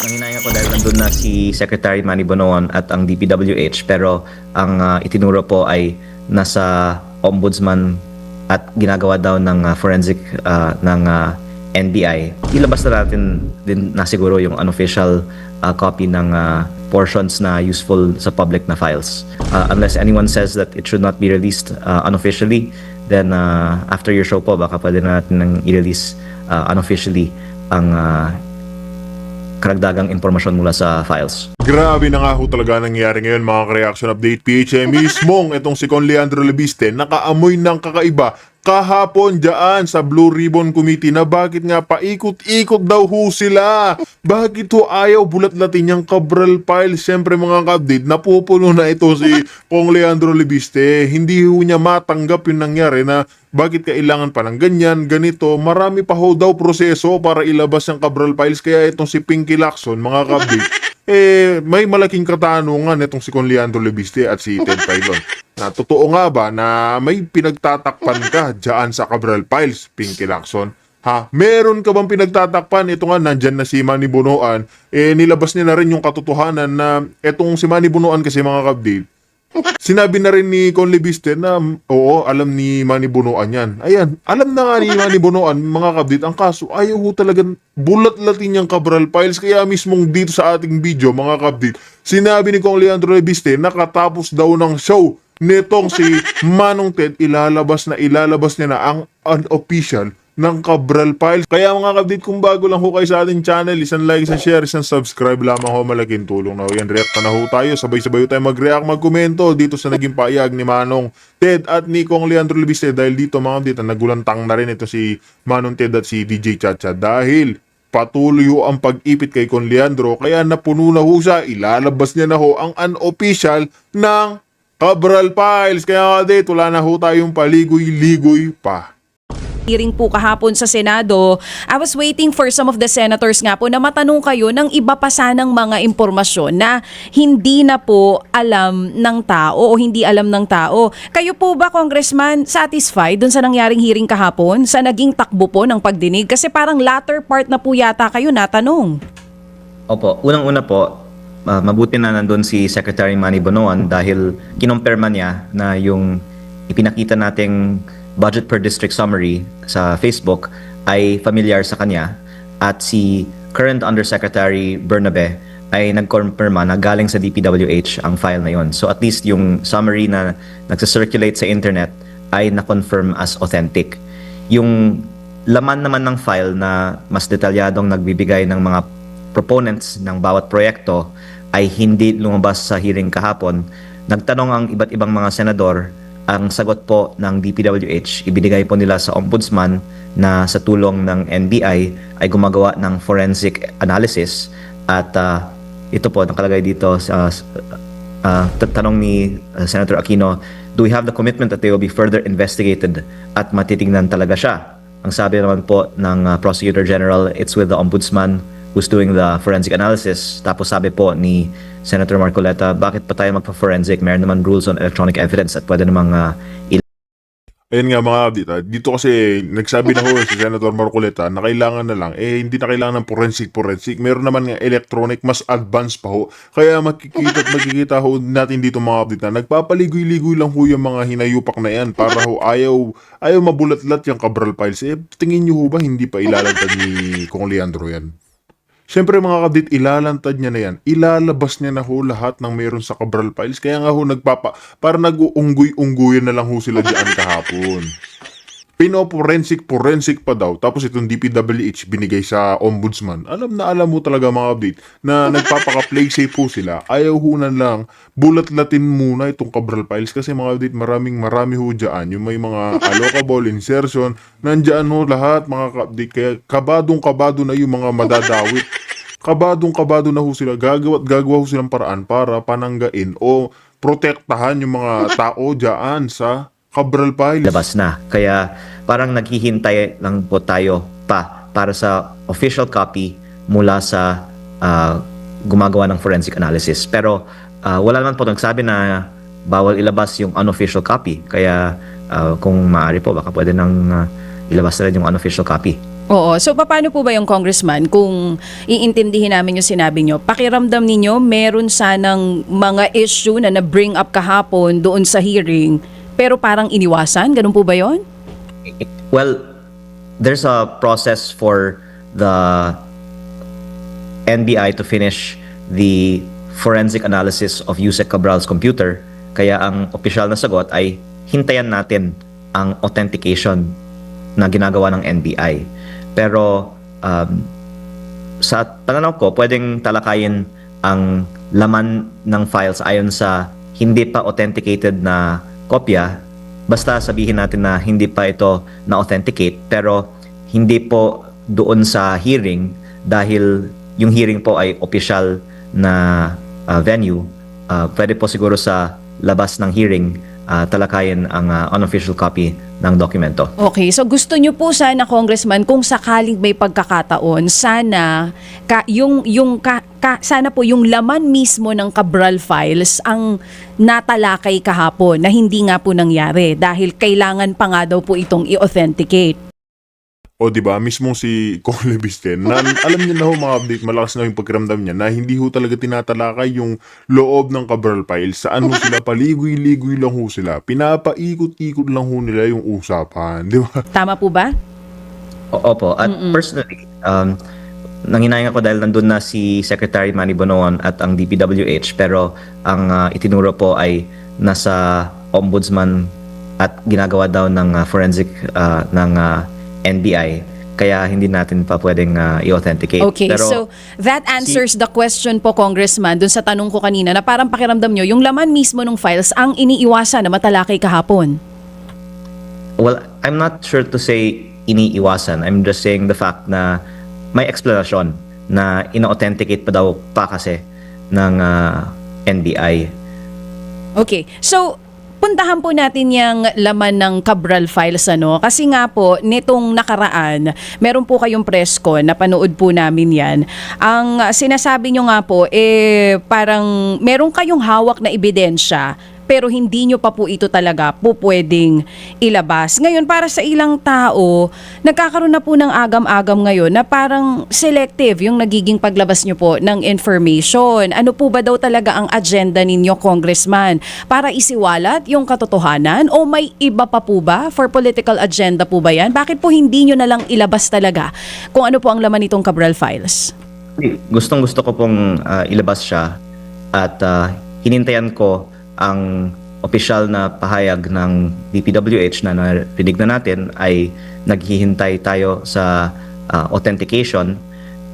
Nanginayang ako dahil nandun na si Secretary Manny Bonoan at ang DPWH, pero ang itinuro po ay nasa ombudsman at ginagawa daw ng forensic ng NBI. Ilabas na natin din na siguro yung unofficial copy ng portions na useful sa public na files. Unless anyone says that it should not be released unofficially, then after your show po, baka pwede na natin nang i-release unofficially ang karagdagang impormasyon mula sa files. Grabe na nga ho talaga nangyayari ngayon mga ka-reaction update. PHA mismong itong si Con Leandro Lebiste nakaamoy ng kakaiba kahapon dyan sa Blue Ribbon Committee na bakit nga paikot-ikot daw ho sila. Bakit ho ayaw bulat-latin yung Cabral Files? Siyempre mga ka-update, napupuno na ito si Con Leandro Lebiste. Hindi ho niya matanggap yung nangyari na bakit kailangan pa ng ganyan, ganito. Marami pa ho daw proseso para ilabas yung Cabral Files. Kaya itong si Pinky Lacson, mga ka-update, may malaking katanungan itong si Con Leandro Lebiste at si Ted Filon. Na totoo nga ba na may pinagtatakpan ka dyan sa Cabral Files, Pinky Lacson? Ha? Meron ka bang pinagtatakpan? Ito nga, nandyan na si Manny Bonoan. Nilabas niya na rin yung katotohanan na itong si Manny Bonoan kasi mga kabdate. Sinabi na rin ni Con Lebiste na oo, alam ni Manny Bonoan yan. Ayan, alam na nga ni Manny Bonoan, mga kabdate. Ang kaso, ayaw ho talagang bulat-latin yung Cabral Files. Kaya mismong dito sa ating video, mga kabdate, sinabi ni Con Leandro Lebiste na katapos daw ng show nitong si Manong Ted, ilalabas niya na ang unofficial ng Cabral Files. Kaya mga kabdit, kung bago lang ho kayo sa ating channel, isang like, isang share, isang subscribe lamang ho, malaking tulong na ho yan. React na ho tayo, sabay-sabay tayo mag-react, mag-komento dito sa naging payag ni Manong Ted at ni Con Leandro Lebiste. Dahil dito mga kabdit, nagulantang na rin ito si Manong Ted at si DJ Chacha dahil patuloy ho ang pag-ipit kay Con Leandro. Kaya napuno na ho siya, ilalabas niya na ho ang unofficial ng Cabral Files. Kaya kadit, wala na ho tayong paligoy-ligoy pa. Hearing po kahapon sa Senado, I was waiting for some of the senators nga po na matanong kayo ng iba pa sanang mga impormasyon na hindi na po alam ng tao o hindi alam ng tao. Kayo po ba, Congressman, satisfied dun sa nangyaring hearing kahapon, sa naging takbo po ng pagdinig? Kasi parang latter part na po yata kayo natanong. Opo, unang-una po, mabuti na nandun si Secretary Manny Bonoan dahil kinumpirma niya na yung ipinakita nating budget per district summary sa Facebook ay familiar sa kanya at si current Undersecretary Bernabe ay nagkonfirma na galing sa DPWH ang file na yon. So at least yung summary na nagsacirculate sa internet ay na-confirm as authentic. Yung laman naman ng file na mas detalyadong nagbibigay ng mga proponents ng bawat proyekto ay hindi lumabas sa hearing kahapon. Nagtanong ang iba't ibang mga senador. Ang sagot po ng DPWH, ibinigay po nila sa ombudsman na sa tulong ng NBI ay gumagawa ng forensic analysis at ito po nakalagay dito sa tanong ni Senator Aquino, do we have the commitment that they will be further investigated at matitignan talaga siya? Ang sabi naman po ng Prosecutor General, it's with the ombudsman who's doing the forensic analysis. Tapos sabi po ni Senator Marcoleta, bakit pa tayo magpa-forensic? Meron naman rules on electronic evidence at pwede namang Ayan nga mga kabdita, dito kasi nagsabi na ho si Senator Marcoleta na kailangan na lang, hindi na kailangan ng forensic. Meron naman nga electronic, mas advanced pa ho. Kaya makikita ho natin dito mga kabdita, nagpapaligoy-ligoy lang ho yung mga hinayupak na yan para ho ayaw mabulat-lat yung Cabral Files. Tingin nyo ho ba hindi pa ilalantad ni Con Leandro yan? Siyempre mga kabdit, ilalantad niya na yan. Ilalabas niya na ho lahat ng mayroon sa Cabral Files. Kaya nga ho para nag-uunggoy-unggoyan na lang ho sila diyan kahapon. Forensic pa daw. Tapos itong DPWH binigay sa ombudsman. Alam na alam mo talaga mga kabdit na nagpapaka-play safe po sila. Ayaw ho na lang bulat-latin muna itong Cabral Files. Kasi mga kabdit, marami ho dyan. Yung may mga allocable, insertion, nandyan ho lahat mga kabdit. Kaya kabadong-kabado na yung mga madadawit. Kabadong-kabado na ho sila. Gagawa ho silang paraan para pananggain o protektahan yung mga tao dyan sa Cabral Files. labas na. Kaya parang naghihintay lang po tayo para sa official copy mula sa gumagawa ng forensic analysis. Pero wala naman po nagsabi na bawal ilabas yung unofficial copy. Kaya kung maaari po, baka pwede nang ilabas na rin yung unofficial copy. Oo. So, paano po ba yung congressman kung iintindihin namin yung sinabi nyo? Pakiramdam ninyo, meron sanang mga issue na na-bring up kahapon doon sa hearing, pero parang iniwasan? Ganun po ba yon? Well, there's a process for the NBI to finish the forensic analysis of Yusek Cabral's computer. Kaya ang opisyal na sagot ay hintayan natin ang authentication na ginagawa ng NBI. Pero sa pananaw ko, pwedeng talakayin ang laman ng files ayon sa hindi pa authenticated na kopya. Basta sabihin natin na hindi pa ito na-authenticate, pero hindi po doon sa hearing dahil yung hearing po ay opisyal na venue. Pwede po siguro sa labas ng hearing talakayin ang unofficial copy ng dokumento. Okay, so gusto nyo po sana, Congressman, kung sakaling may pagkakataon, sana sana po yung laman mismo ng Cabral files ang natalakay kahapon na hindi nga po nangyari dahil kailangan pa nga daw po itong i-authenticate. O di ba mismo si Kong Lebisten, na alam niyo na ho mga update, malakas na yung pakiramdam niya na hindi ho talaga tinatalakay yung loob ng Cabral files. Saan ho sila, paligoy-ligoy lang ho sila. Pinapaikot-ikot lang ho nila yung usapan, di ba? Tama po ba? Opo. At personally, nanginayang ako dahil nandun na si Secretary Manny Bonoan at ang DPWH, pero ang itinuro po ay nasa ombudsman at ginagawa daw ng forensic ng NBI, kaya hindi natin pa pwedeng i-authenticate. Okay, Pero, so that answers the question po, Congressman, dun sa tanong ko kanina na parang pakiramdam nyo, yung laman mismo ng files ang iniiwasan na matalakay kahapon. well, I'm not sure to say iniiwasan. I'm just saying the fact na may explanation na ina-authenticate pa daw pa kasi ng NBI. Okay, so puntahan po natin yung laman ng Cabral files kasi nga po nitong nakaraan meron po kayong press con, napanood po namin yan. Ang sinasabi nyo nga po parang meron kayong hawak na ebidensya pero hindi nyo pa po ito talaga po pwedeng ilabas. Ngayon, para sa ilang tao, nagkakaroon na po ng agam-agam ngayon na parang selective yung nagiging paglabas nyo po ng information. Ano po ba daw talaga ang agenda ninyo, Congressman? Para isiwalat yung katotohanan o may iba pa po ba? For political agenda po ba yan? Bakit po hindi nyo na lang ilabas talaga kung ano po ang laman nitong Cabral files? Gustong-gusto ko pong ilabas siya at hinintayan ko ang opisyal na pahayag ng DPWH na narinig na natin ay naghihintay tayo sa authentication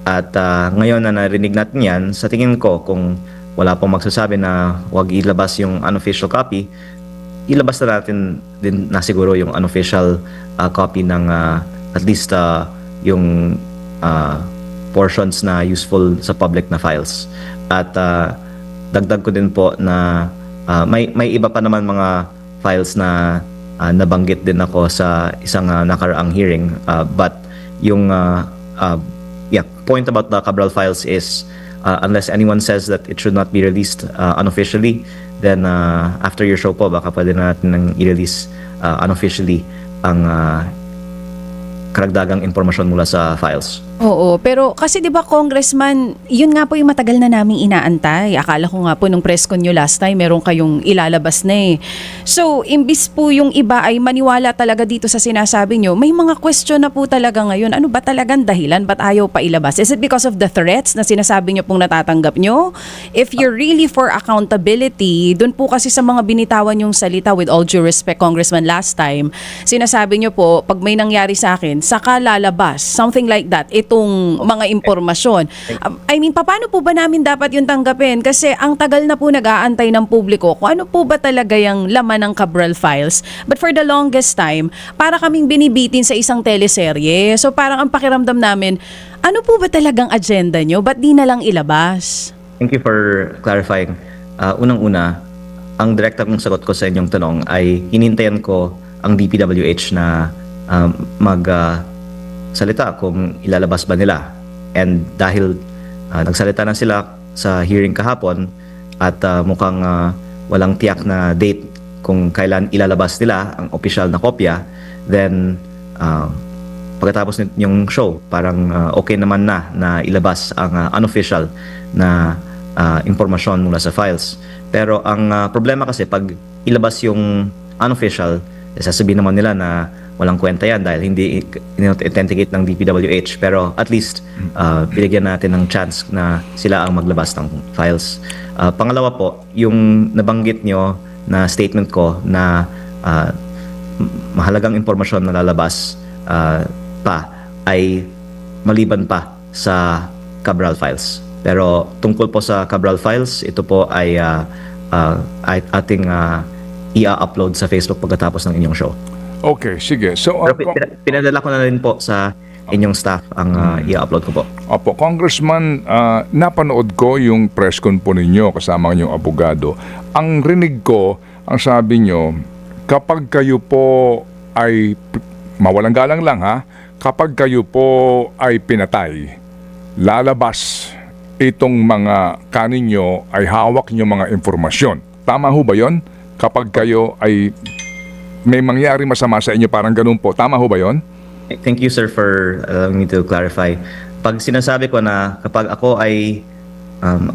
at ngayon na narinig natin yan, sa tingin ko kung wala pong magsasabi na huwag ilabas yung unofficial copy, ilabas na natin din na siguro yung unofficial copy ng at least yung portions na useful sa public na files. At dagdag ko din po na may iba pa naman mga files na nabanggit din ako sa isang nakaraang hearing, but yung point about the Cabral files is unless anyone says that it should not be released unofficially, then after your show po baka pwede natin nang i-release unofficially ang karagdagang impormasyon mula sa files. Oo, pero kasi 'di ba, Congressman, yun nga po yung matagal na naming inaantay. Akala ko nga po nung press con nyo last time, meron kayong ilalabas na . So, imbis po yung iba ay maniwala talaga dito sa sinasabi nyo, may mga question na po talaga ngayon. Ano ba talagang dahilan? Ba't ayaw pa ilabas? Is it because of the threats na sinasabi nyo pong natatanggap nyo? If you're really for accountability, dun po kasi sa mga binitawan yung salita, with all due respect, Congressman, last time, sinasabi nyo po, pag may nangyari sa akin, saka lalabas. Something like that. Itong mga impormasyon. I mean, paano po ba namin dapat yung tanggapin? Kasi ang tagal na po nag-aantay ng publiko kung ano po ba talaga yung laman ng Cabral files. But for the longest time, para kaming binibitin sa isang teleserye. So parang ang pakiramdam namin, ano po ba talagang agenda nyo? Ba't di na lang ilabas? Thank you for clarifying. Unang-una, ang direktang sagot ko sa inyong tanong ay hinintayan ko ang DPWH na salita kung ilalabas ba nila. And dahil nagsalita na sila sa hearing kahapon at mukhang walang tiyak na date kung kailan ilalabas nila ang opisyal na kopya, then pagkatapos yung show, parang okay naman na ilabas ang unofficial na impormasyon mula sa files. Pero ang problema kasi pag ilabas yung unofficial, sasabihin naman nila na walang kwenta yan dahil hindi authenticate ng DPWH. Pero at least, binigyan natin ng chance na sila ang maglabas ng files. Pangalawa po, yung nabanggit nyo na statement ko na mahalagang impormasyon na lalabas pa ay maliban pa sa Cabral Files. Pero tungkol po sa Cabral Files, ito po ay ating i-upload sa Facebook pagkatapos ng inyong show. Okay, sige. So, Pero pinadala ko na rin po sa inyong staff ang i-upload ko po. Opo, Congressman, napanood ko yung press con po ninyo kasama ng inyong abogado. Ang rinig ko, ang sabi nyo, kapag kayo po ay, mawalang galang lang ha, kapag kayo po ay pinatay, lalabas itong mga kaninyo ay hawak nyo mga informasyon. Tama ho ba yon? Kapag kayo ay may mangyari masama sa inyo, parang ganun po. Tama ho ba yon? Thank you, sir, for allowing me to clarify. Pag sinasabi ko na kapag ako ay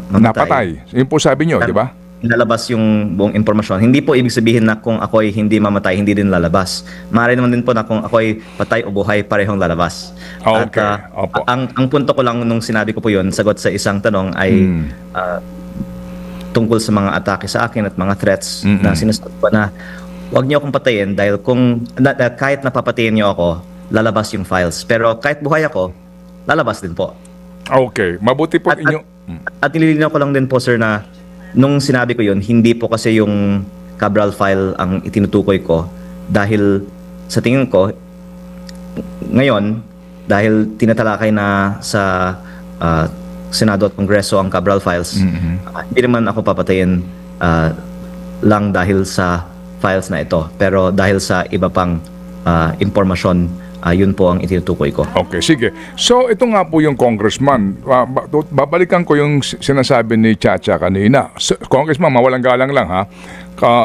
Napatay. Yun po sabi nyo, di ba? lalabas yung buong impormasyon, hindi po ibig sabihin na kung ako ay hindi mamatay, hindi din lalabas. Maaari naman din po na kung ako ay patay o buhay, parehong lalabas. Okay. At Opo. ang punto ko lang nung sinabi ko po yun, sagot sa isang tanong ay tungkol sa mga atake sa akin at mga threats na sinasabi ko na huwag niyo akong patayin dahil kahit napapatayin niyo ako, lalabas yung files. Pero kahit buhay ako, lalabas din po. Okay. Mabuti po inyo. At nililinaw ko lang din po, sir, na nung sinabi ko yun, hindi po kasi yung Cabral file ang itinutukoy ko dahil sa tingin ko, ngayon, dahil tinatalakay na sa Senado at Kongreso ang Cabral files, hindi naman ako papatayin lang dahil sa files na ito. Pero dahil sa iba pang impormasyon, yun po ang itinutukoy ko. Okay, sige. So, ito nga po yung congressman. Babalikan ko yung sinasabi ni Chacha kanina. Congressman, mawalang galang lang ha.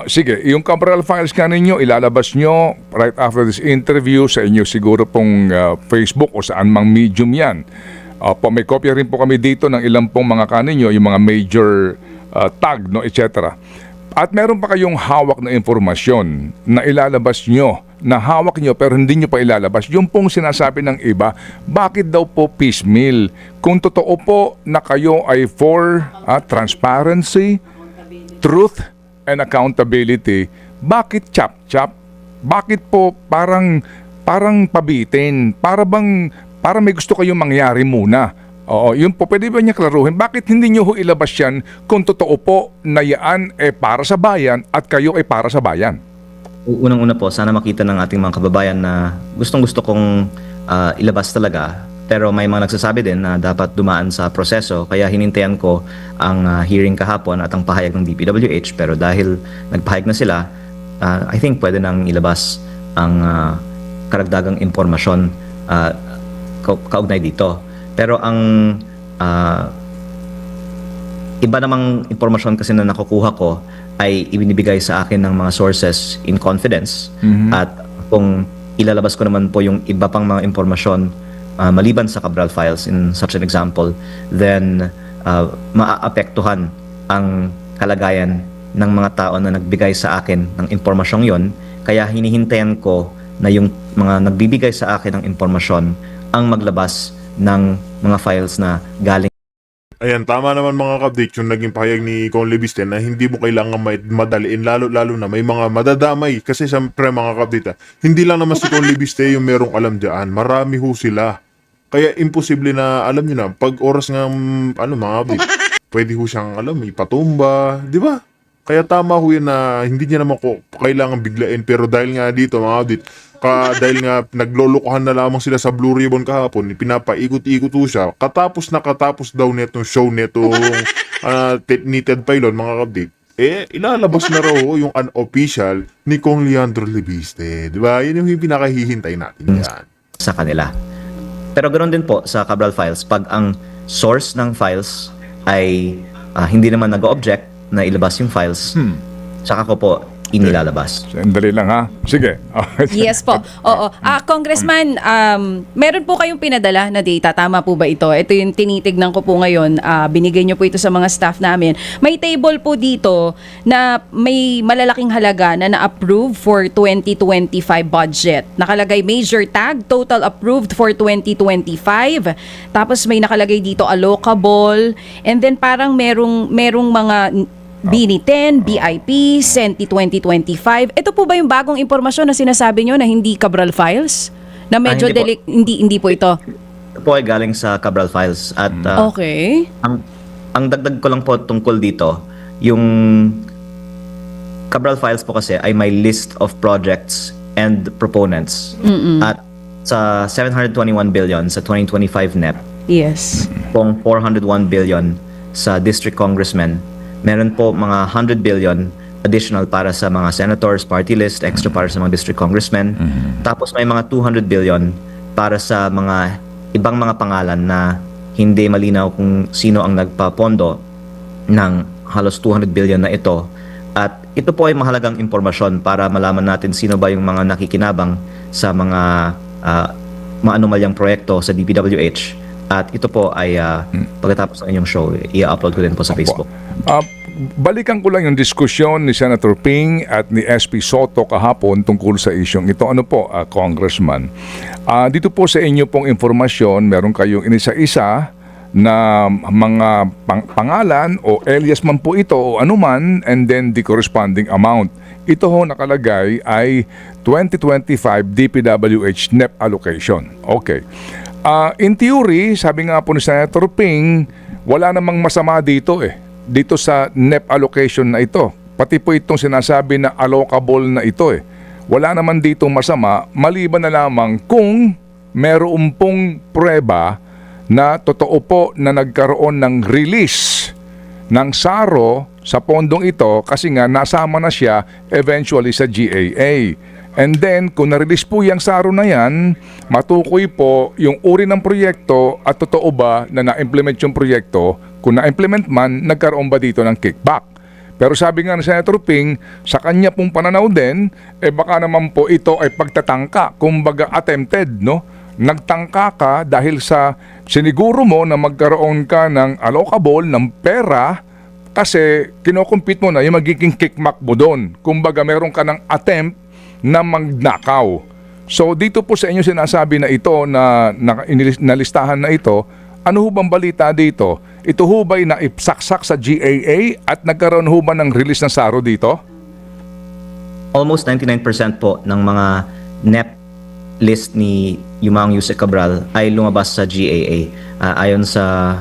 Sige, yung Cabral files ka ninyo, ilalabas nyo right after this interview sa inyo siguro pong Facebook o saan mang medium yan. May kopya rin po kami dito ng ilang pong mga kaninyo, yung mga major tag, no, etc. At meron pa kayong hawak na impormasyon na ilalabas nyo, na hawak nyo pero hindi nyo pa ilalabas. Yung pong sinasabi ng iba, bakit daw po piecemeal? Kung totoo po na kayo ay for transparency, truth, and accountability, bakit chap-chap? Bakit po parang pabitin? Para may gusto kayong mangyari muna. Oo, yun po, pwede ba niya klaruhin? Bakit hindi niyo ho ilabas yan kung totoo po na yan para sa bayan at kayo ay para sa bayan? Unang-una po, sana makita ng ating mga kababayan na gustong-gusto kong ilabas talaga. Pero may mga nagsasabi din na dapat dumaan sa proseso. Kaya hinintayan ko ang hearing kahapon at ang pahayag ng DPWH. Pero dahil nagpahayag na sila, I think pwede nang ilabas ang karagdagang impormasyon kaugnay dito. Pero ang iba namang impormasyon kasi na nakukuha ko ay ibinibigay sa akin ng mga sources in confidence. At kung ilalabas ko naman po yung iba pang mga impormasyon maliban sa Cabral files in such an example, then maaapektuhan ang kalagayan ng mga tao na nagbigay sa akin ng impormasyong yon. Kaya hinihintayan ko na yung mga nagbibigay sa akin ng impormasyon ang maglabas ng mga files na galing. Ayan, tama naman mga ka-update yung naging pahayag ni Con Lebiste na hindi mo kailangan madaliin, lalo na may mga madadamay. Kasi siyempre mga ka-update, hindi lang naman si Con Lebiste yung merong alam dyan. Marami ho sila. Kaya imposible na, alam nyo na, pag oras nga, mga update, pwede ho siyang, ipatumba, di ba? Kaya tama ho yan na hindi niya naman ko kailangan biglain. Pero dahil nga dito mga update, dahil nga naglolokohan na lamang sila sa Blue Ribbon kahapon, pinapaikot-ikot ho siya. Katapos daw netong show netong ni Ted Pailon, mga update. Ilalabas na raw yung unofficial ni Kong Leandro Lebiste. Di ba? Yun yung pinakahihintay natin yan. Sa kanila. Pero ganoon din po sa Cabral files, pag ang source ng files ay hindi naman nag-object na ilabas yung files, saka ko po inilalabas. Sandali lang ha. Sige. Yes po. Oo. Congressman, meron po kayong pinadala na data. Tama po ba ito? Ito yung tinitignan ko po ngayon. Binigay niyo po ito sa mga staff namin. May table po dito na may malalaking halaga na na-approve for 2025 budget. Nakalagay major tag, total approved for 2025. Tapos may nakalagay dito allocable. And then parang merong mga Bini 10, BIP, Senti 2025. Ito po ba yung bagong impormasyon na sinasabi nyo na hindi Cabral Files? Na medyo Hindi po. hindi po ito. Ito po ay galing sa Cabral Files at Okay. ang dagdag ko lang po tungkol dito, yung Cabral Files po kasi ay may list of projects and proponents. At sa 721 billion sa 2025 NEP, Yes. pong 401 billion sa district congressmen, meron po mga 100 billion additional para sa mga senators, party list, extra para sa mga district congressmen. Tapos may mga 200 billion para sa mga ibang mga pangalan na hindi malinaw kung sino ang nagpapondo ng halos 200 billion na ito. At ito po ay mahalagang impormasyon para malaman natin sino ba yung mga nakikinabang sa mga maanomalyang proyekto sa DPWH. At ito po ay pagkatapos ng inyong show, i-upload ko din po sa Facebook. Balikan ko lang yung diskusyon ni Senator Ping at ni SP Soto kahapon tungkol sa isyong ito. Ano po, Congressman? Dito po sa inyo pong informasyon, meron kayong inisa-isa na mga pangalan o alias man po ito o anuman, and then the corresponding amount. Ito ho nakalagay ay 2025 DPWH NEP allocation. Okay. In theory, sabi nga po ni Senator Ping, wala namang masama dito dito sa NEP allocation na ito. Pati po itong sinasabi na allocable na ito Wala naman ditong masama, maliban na lamang kung meron pong prueba na totoo po na nagkaroon ng release ng SARO sa pondong ito kasi nga nasama na siya eventually sa GAA. And then, kung na-release po yung SARO na yan, matukoy po yung uri ng proyekto at totoo ba na na-implement yung proyekto. Kung na-implement man, nagkaroon ba dito ng kickback? Pero sabi nga ni Senator Ping, sa kanya pong pananaw din, baka naman po ito ay pagtatangka, kumbaga attempted, no? Nagtangka ka dahil sa siniguro mo na magkaroon ka ng allocable ng pera kasi kinocompute mo na yung magiging kickback mo doon. Kumbaga meron ka ng attempt na magnakaw. So dito po sa inyo sinasabi na ito na listahan na ito, ano ho bang balita dito? Ito ho ba'y naipsaksak sa GAA at nagkaroon ho ba ng release ng SARO dito? Almost 99% po ng mga NEP list ni Yumang Yusek Cabral ay lumabas sa GAA ayon sa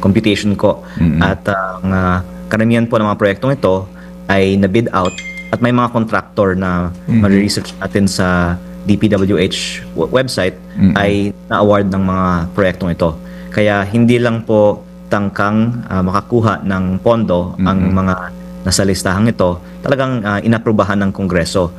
computation ko. At ang karamihan po ng mga proyektong ito ay na-bid out at may mga contractor na ma-research natin sa DPWH website ay na-award ng mga proyektong ito. Kaya hindi lang po tangkang makakuha ng pondo ang mga nasa listahang ito, talagang inaprubahan ng Kongreso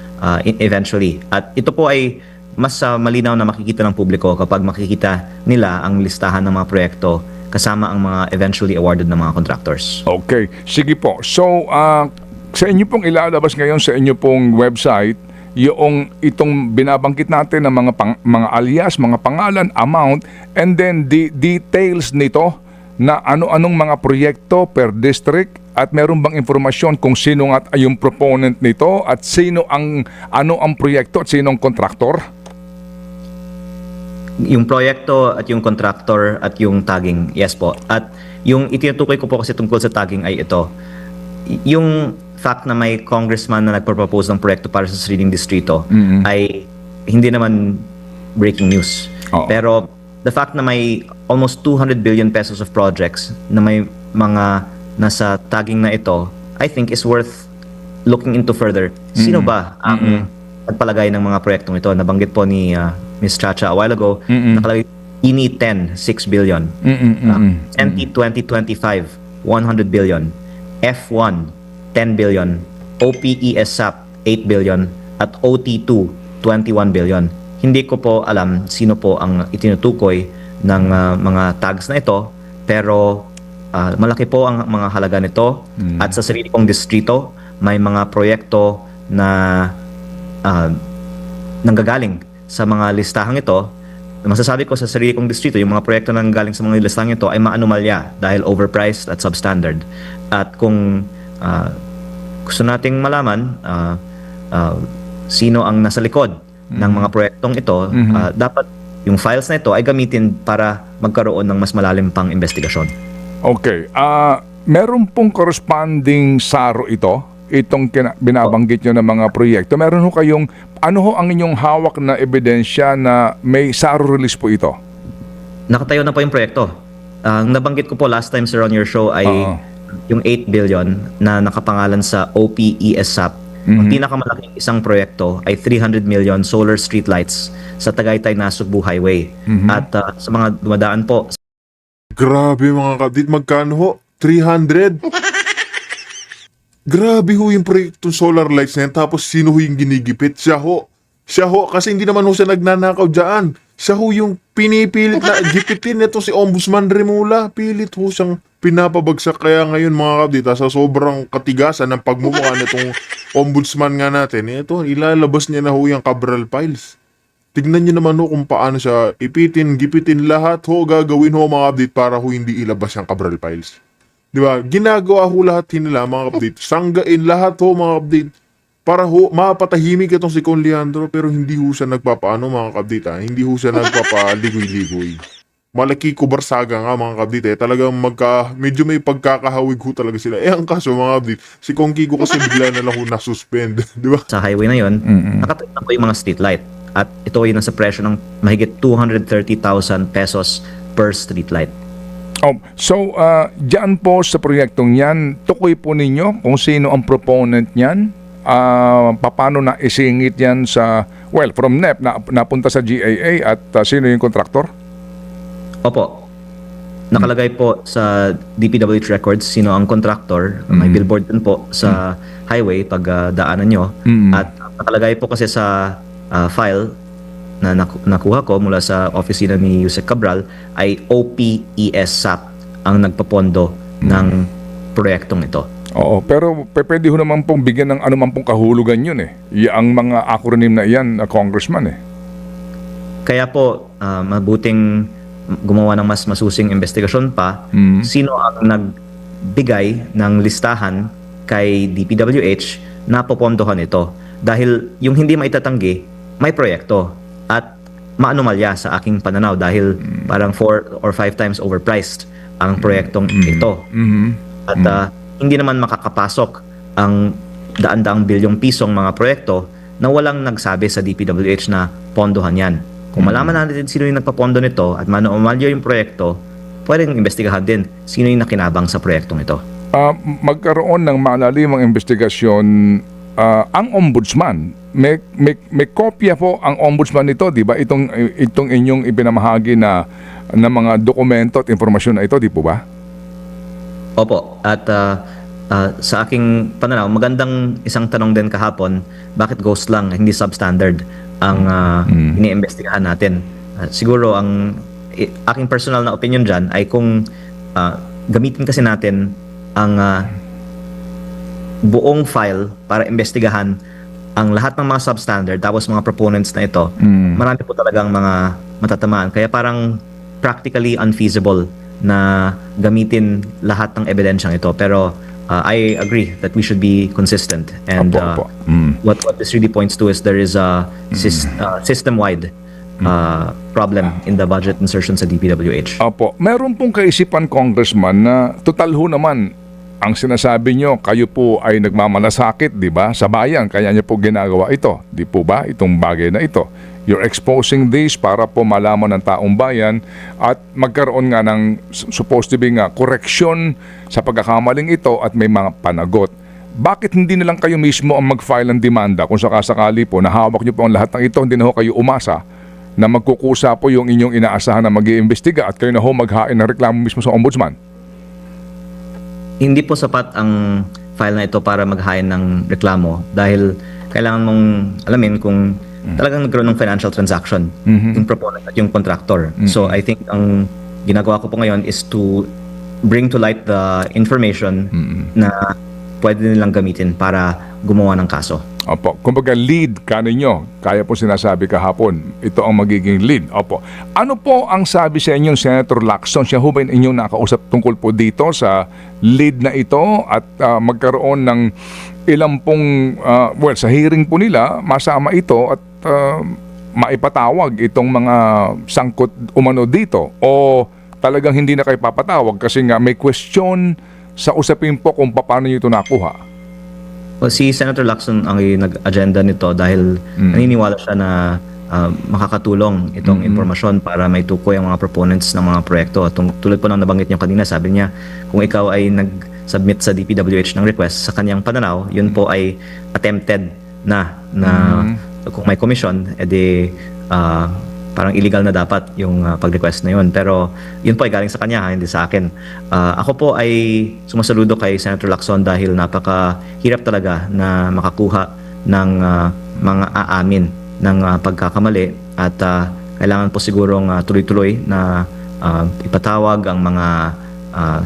eventually. At ito po ay mas malinaw na makikita ng publiko kapag makikita nila ang listahan ng mga proyekto kasama ang mga eventually awarded na mga contractors. Okay, sige po. So, sa inyo pong ilalabas ngayon sa inyo pong website, yung itong binabangkit natin ng mga alias, mga pangalan, amount, and then the details nito na ano-anong mga proyekto per district at meron bang informasyon kung sino nga yung proponent nito at ano ang proyekto at sino ang kontraktor? Yung proyekto at yung contractor at yung tagging, yes po. At yung itinutukoy ko po kasi tungkol sa tagging ay ito. Yung fact na may congressman na nagpropose ng proyekto para sa sariling distrito ay hindi naman breaking news. Pero the fact na may almost 200 billion pesos of projects na may mga nasa tagging na ito, I think is worth looking into further. Sino ba ang nagpalagay ng mga proyektong ito? Nabanggit po ni Ms. Chacha a while ago, nakalagay INI 10, 6 billion. NT 2025, 100 billion. F1, 10 billion. OPESAP, 8 billion. At OT2, 21 billion. Hindi ko po alam sino po ang itinutukoy ng mga tags na ito, pero malaki po ang mga halaga nito. At sa sarili kong distrito, may mga proyekto na nanggagaling sa mga listahang ito, masasabi ko sa sarili kong distrito, yung mga proyekto na nanggagaling sa mga listahang ito ay maanomalya dahil overpriced at substandard. At kung gusto nating malaman sino ang nasa likod ng mga proyektong ito, dapat yung files na ito ay gamitin para magkaroon ng mas malalim pang investigasyon. Okay. Meron pong corresponding SARO itong binabanggit nyo ng mga proyekto. Meron ho kayong, ano ho ang inyong hawak na ebidensya na may SARO release po ito? Nakatayo na po yung proyekto. Ang nabanggit ko po last time, sir, on your show ay yung 8 billion na nakapangalan sa OPESAP. Ang pinakamalaking isang proyekto ay 300 million solar streetlights sa Tagaytay-Nasugbu Highway. At sa mga dumadaan po, Grabe mga kabdit, magkano ho? 300? Grabe ho yung proyektong solar lights na yan, tapos sino ho yung ginigipit? Siya ho. Siya ho, kasi hindi naman ho siya nagnanakaw dyan. Siya ho yung pinipilit na gipitin. Ito si Ombudsman Remula, pilit ho siyang pinapabagsak. Kaya ngayon mga kabdita, sa sobrang katigasan ng pagmumukha nitong ombudsman nga natin, ito, ilalabas niya na ho yung Cabral Files. Tignan niyo naman ho kung paano siya ipitin, gipitin, lahat ho gagawin ho mga kabdit para ho hindi ilabas yung Cabral Files. Di ba? Ginagawa ho lahat nila mga kabdit. Sanggain lahat ho mga kabdit para ho mapatahimik itong si Con Leandro, pero hindi ho siya nagpapaano mga kabdit. Hindi ho siya nagpapaligoy-ligoy. Malaki kubarsaga nga mga kabdit. Talagang medyo may pagkakahawig ho talaga sila. Ang kaso mga kabdit, si Kong Kiko kasi bigla na lang ho nasuspend. Di ba? sa highway na yon, nakatayo na po yung mga streetlight. At ito ay nasa presyo ng mahigit 230,000 pesos per streetlight. So, dyan po sa proyektong yan, tukoy po ninyo kung sino ang proponent niyan, paano na isingit yan sa, well, from NEP, napunta sa GAA at sino yung kontraktor? Opo. Nakalagay po sa DPWH records sino ang contractor. May billboard din po sa highway pag daanan nyo. At nakalagay po kasi sa file na nakuha ko mula sa opisina ni Yusek Cabral ay OPESAP ang nagpapondo ng proyektong ito. Oo, pero pwede ho naman pong bigyan ng anuman pong kahulugan yun eh. Ang mga acronym na iyan, Congressman eh. Kaya po, mabuting gumawa ng mas masusing investigasyon pa sino ang nagbigay ng listahan kay DPWH na popondohan ito. Dahil yung hindi maitatanggi, may proyekto at maanomalya sa aking pananaw dahil parang 4 or 5 times overpriced ang proyektong ito. At hindi naman makakapasok ang daan-daang bilyong pisong mga proyekto na walang nagsabi sa DPWH na pondohan yan. Kung malaman natin sino yung nagpapondo nito at maanomalya yung proyekto, pwedeng investigahan din sino yung nakinabang sa proyektong ito. Magkaroon ng malalimang investigasyon ang ombudsman. May kopya po ang ombudsman nito, di ba? Itong inyong ipinamahagi na mga dokumento at informasyon na ito, di po ba? Opo. At sa aking pananaw, magandang isang tanong din kahapon, bakit ghost lang, hindi substandard ang iniimbestigahan natin? Siguro ang aking personal na opinion dyan ay kung gamitin kasi natin ang buong file para imbestigahan ang lahat ng mga substandard tapos mga proponents na ito, marami po talagang mga matatamaan. Kaya parang practically unfeasible na gamitin lahat ng ebidensyang ito. Pero I agree that we should be consistent. And what this really points to is there is a system-wide problem in the budget insertion sa DPWH. Opo. Meron pong kaisipan, Congressman, na total ho naman ang sinasabi nyo, kayo po ay nagmamalasakit, di ba? Sa bayan, kaya nyo po ginagawa ito. Di po ba? Itong bagay na ito. You're exposing this para po malaman ng taong bayan at magkaroon nga ng supposed to be nga correction sa pagkakamaling ito at may mga panagot. Bakit hindi na lang kayo mismo ang mag-file ng demanda kung sakasakali po na hawak nyo po ang lahat ng ito, hindi na ho kayo umasa na magkukusa po yung inyong inaasahan na mag-iimbestiga at kayo na ho maghain ng reklamo mismo sa ombudsman? Hindi po sapat ang file na ito para maghain ng reklamo dahil kailangan mong alamin kung talagang nagkaroon ng financial transaction yung proponent at yung contractor. So I think ang ginagawa ko po ngayon is to bring to light the information na pwede nilang gamitin para gumawa ng kaso. Opo. Kumbaga lead ka ninyo. Kaya po sinasabi kahapon, ito ang magiging lead. Opo. Ano po ang sabi sa inyong Senator Lacson? Siya ho ba inyong nakausap tungkol po dito sa lead na ito at magkaroon ng ilang pong, sa hearing po nila, masama ito at maipatawag itong mga sangkot umano dito? O talagang hindi na kayo papatawag kasi nga may question sa usapin po kung paano nyo ito nakuha? Well, si Senator Lacson ang nag-agenda nito dahil naniniwala siya na makakatulong itong impormasyon para may tukoy ang mga proponents ng mga proyekto. Tulad po ng nabanggit niyo kanina, sabi niya, kung ikaw ay nag-submit sa DPWH ng request, sa kanyang pananaw, yun po ay attempted na kung may commission, edi parang illegal na dapat yung pag-request na yun. Pero yun po ay galing sa kanya, hindi sa akin. Ako po ay sumasaludo kay Senator Lacson dahil napakahirap talaga na makakuha ng mga aamin ng pagkakamali at kailangan po sigurong tuloy-tuloy na ipatawag ang mga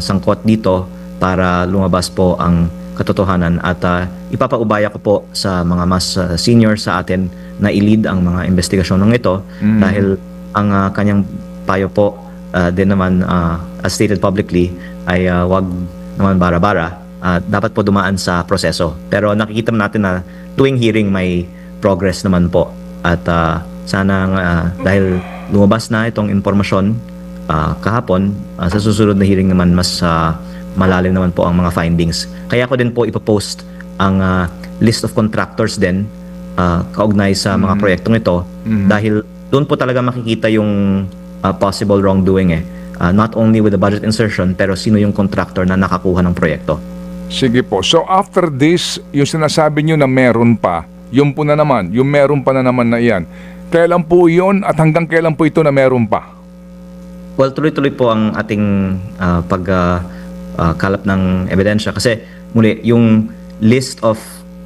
sangkot dito para lumabas po ang katotohanan at ipapaubaya ko po sa mga mas senior sa atin na i-lead ang mga investigasyon ng ito dahil ang kanyang payo po din naman as stated publicly ay wag naman bara-bara, dapat po dumaan sa proseso. Pero nakikita natin na tuwing hearing may progress naman po at sana dahil lumabas na itong impormasyon kahapon, sa susunod na hearing naman mas malalim naman po ang mga findings. Kaya ko din po ipopost ang list of contractors din kaugnay sa mga proyektong ito dahil doon po talaga makikita yung possible wrongdoing not only with the budget insertion pero sino yung contractor na nakakuha ng proyekto. Sige po. So after this, yung sinasabi nyo na meron pa, yung po na naman, yung meron pa na naman na iyan, kailan po yun at hanggang kailan po ito na meron pa? Well, tuloy-tuloy po ang ating kalap ng ebidensya kasi muli, yung list of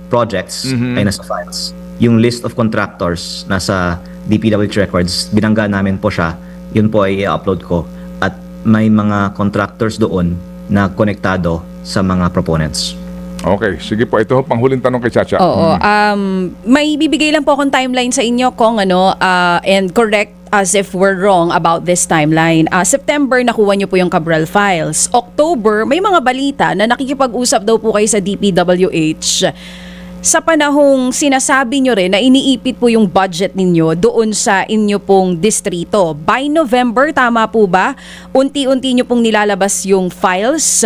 projects ay nasa files. Yung list of contractors nasa DPWH records, binangga namin po siya, yun po ay i-upload ko at may mga contractors doon na konektado sa mga proponents. Okay, sige po. Ito ho, panghuling tanong kay Chacha. Oo. May bibigay lang po akong timeline sa inyo kung and correct as if we're wrong about this timeline. September, nakuha niyo po yung Cabral files. October, may mga balita na nakikipag-usap daw po kayo sa DPWH sa panahong sinasabi nyo rin na iniipit po yung budget ninyo doon sa inyo pong distrito. By November, tama po ba? Unti-unti nyo pong nilalabas yung files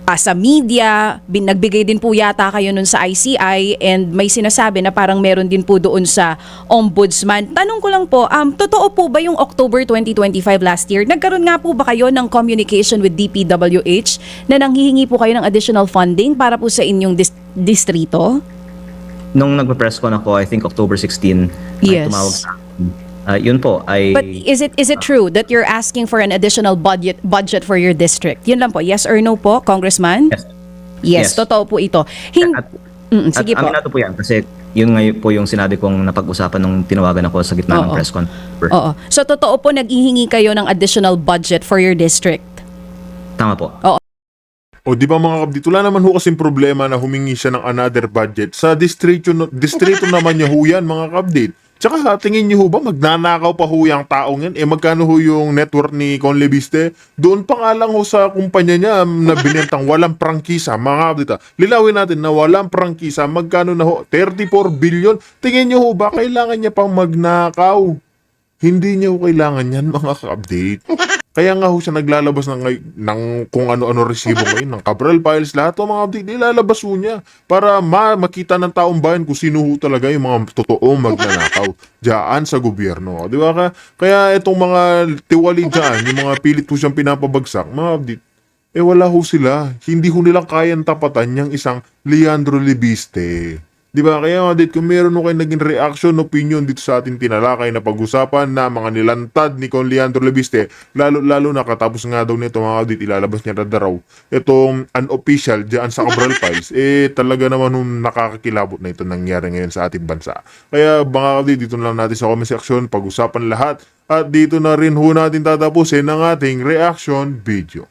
sa media, nagbigay din po yata kayo nun sa ICI and may sinasabi na parang meron din po doon sa Ombudsman. Tanong ko lang po, totoo po ba yung October 2025 last year? Nagkaroon nga po ba kayo ng communication with DPWH na nanghihingi po kayo ng additional funding para po sa inyong distrito? Nung nagpa-press con ako, I think October 16, Yes. ay tumawag sa akin. Yun po ay But is it true that you're asking for an additional budget for your district? Yun lang po. Yes or no po, Congressman? Yes. Yes, Yes. totoo po ito. Sige po. Aminado po yan kasi yun nga po yung sinabi kong napag-usapan nung tinawagan ako sa gitna ng Oo. press con. Oo. So totoo po naghihingi kayo ng additional budget for your district? Tama po. O di ba mga kabdit, wala naman ho kasing problema na humingi siya ng another budget. Sa distrito naman niya ho yan mga kabdit. Tsaka tingin niyo ho ba magnanakaw pa ho yung taong yan? Magkano ho yung network ni Conle Viste? Doon pa nga lang ho sa kumpanya niya na binentang walang prangkisa. Mga kabdit, lilawin natin na walang prangkisa. Magkano na ho? 34 billion. Tingin niyo ho ba kailangan niya pang magnakaw? Hindi niya ho kailangan yan mga ka-update. Kaya nga ho siya naglalabas ng kung ano-ano resibo ngayon, ng Cabral files, lahat ng mga update, nilalabas ho niya para makita ng taong bayan kung sino ho talaga yung mga totoong magnanakaw dyan sa gobyerno. Di ba? Kaya itong mga tiwali dyan, yung mga pilit ho siyang pinapabagsak, mga update, wala ho sila. Hindi ho nilang kayang tapatan yung isang Leandro Libiste. Di ba? Kaya mga dit, kung meron kayo naging reaction, opinion dito sa ating tinalakay na pag-usapan na mga nilantad ni Con Leandro Lebiste, lalo na katapos nga daw nito mga dit, ilalabas niya na raw itong unofficial dyan sa Cabral Files, talaga naman nakakakilabot na ito nangyari ngayon sa ating bansa. Kaya mga dit, dito lang natin sa comment section, pag-usapan lahat at dito na rin ho natin tatapusin ang ating reaction video.